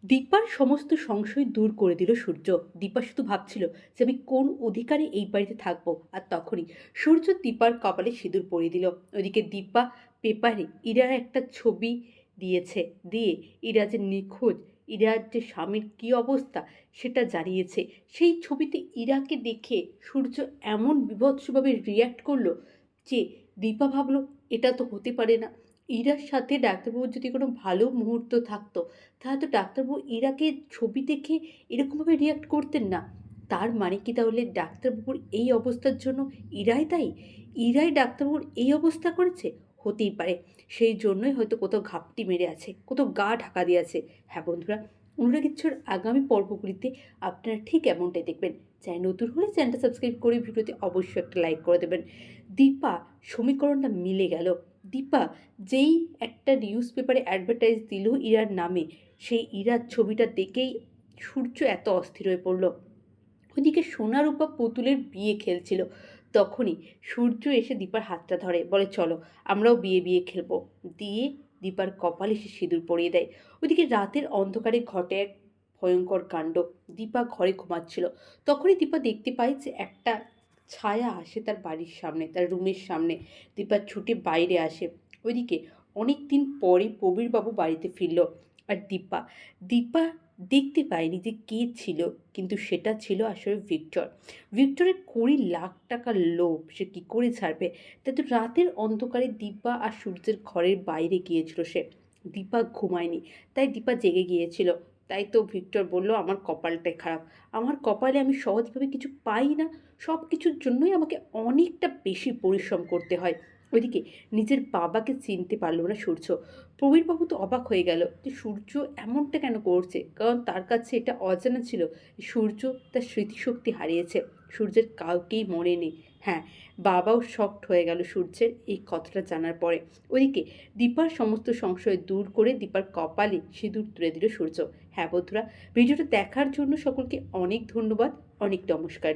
দীপার সমস্ত সংশয় দূর করে দিল সূর্য। দীপা শুধু ভাবছিল যে আমি কোন অধিকারে এই বাড়িতে থাকবো, আর তখনই সূর্য দীপার কপালে সিঁদুর পরিয়ে দিল। ওদিকে দীপা পেপারে ইরার একটা ছবি দিয়েছে, দিয়ে ইরা যে নিখোঁজ, ইরার যে স্বামীর কী অবস্থা সেটা জানিয়েছে। সেই ছবিতে ইরাকে দেখে সূর্য এমন বীভৎসভাবে রিয়্যাক্ট করলো যে দীপা ভাবলো এটা তো হতে পারে না। ইরার সাথে ডাক্তারবাবুর যদি কোনো ভালো মুহূর্ত থাকতো, তাহলে তো ডাক্তারবাবু ইরাকে ছবি দেখে এরকমভাবে রিয়াক্ট করতেন না। তার মানে কি তাহলে ডাক্তারবাবুর এই অবস্থার জন্য ইরাই দায়ী? ইরাই ডাক্তারবাবুর এই অবস্থা করেছে? হতেই পারে। সেই জন্যই হয়তো কোথাও ঘাপটি মেরে আছে, কোথাও গা ঢাকা দিয়ে আছে। হ্যাঁ বন্ধুরা, অনুরাগীর আগামী পর্বগুলিতে আপনারা ঠিক এমনটাই দেখবেন। চ্যানেল নতুন হলে চ্যানেলটা সাবস্ক্রাইব করে ভিডিওতে অবশ্যই একটা লাইক করে দেবেন। দীপা সমীকরণটা মিলে গেল। দীপা যেই একটা নিউজ পেপারে অ্যাডভার্টাইজ দিল ইরার নামে, সেই ইরার ছবিটা দেখেই সূর্য এত অস্থির হয়ে পড়ল। ওদিকে সোনা রূপা পুতুলের বিয়ে খেলছিল। তখনই সূর্য এসে দীপার হাতটা ধরে, বলে চলো আমরাও বিয়ে বিয়ে খেলবো। দিয়ে দীপার কপালে সে সিঁদুর পরিয়ে দেয়। ওদিকে রাতের অন্ধকারে ঘটে এক ভয়ঙ্কর কাণ্ড। দীপা ঘরে ঘুমাচ্ছিল, তখনই দীপা দেখতে পায় যে একটা ছায়া আসে তার বাড়ির সামনে, তার রুমের সামনে। দীপা ছুটে বাইরে আসে। ওইদিকে অনেক দিন পরে প্রবীরবাবু বাড়িতে ফিরল। আর দীপা দীপা দেখতে পায়নি যে কে ছিল, কিন্তু সেটা ছিল আসলে ভিক্টর। ভিক্টরের 20 লাখ টাকার লোভ সে কী করে ছাড়বে? তাই তো রাতের অন্ধকারে দীপা আর সূর্যের ঘরের বাইরে গিয়েছিল সে। দীপা ঘুমায়নি, তাই দীপা জেগে গিয়েছিল। তাই তো ভিক্টর বলল আমার কপালটাই খারাপ, আমার কপালে আমি সহজভাবে কিছু পাই না, সব কিছুর জন্যই আমাকে অনেকটা বেশি পরিশ্রম করতে হয়। ওইদিকে নিজের বাবাকে চিনতে পারল না সূর্য। প্রবীরবাবু তো অবাক হয়ে গেল যে সূর্য এমনটা কেন করছে, কারণ তার কাছে এটা অজানা ছিল সূর্য তার স্মৃতিশক্তি হারিয়েছে। সূর্যের কাউকেই মনে নেই। হ্যাঁ, বাবাও শকড হয়ে গেল সূর্যের এই কথাটা জানার পরে। ওইদিকে দীপার সমস্ত সংশয় দূর করে দীপার কপালে সিঁদুর তুলে দিল সূর্য। হ্যাঁ বন্ধুরা, ভিডিওটা দেখার জন্য সকলকে অনেক ধন্যবাদ, অনেক নমস্কার।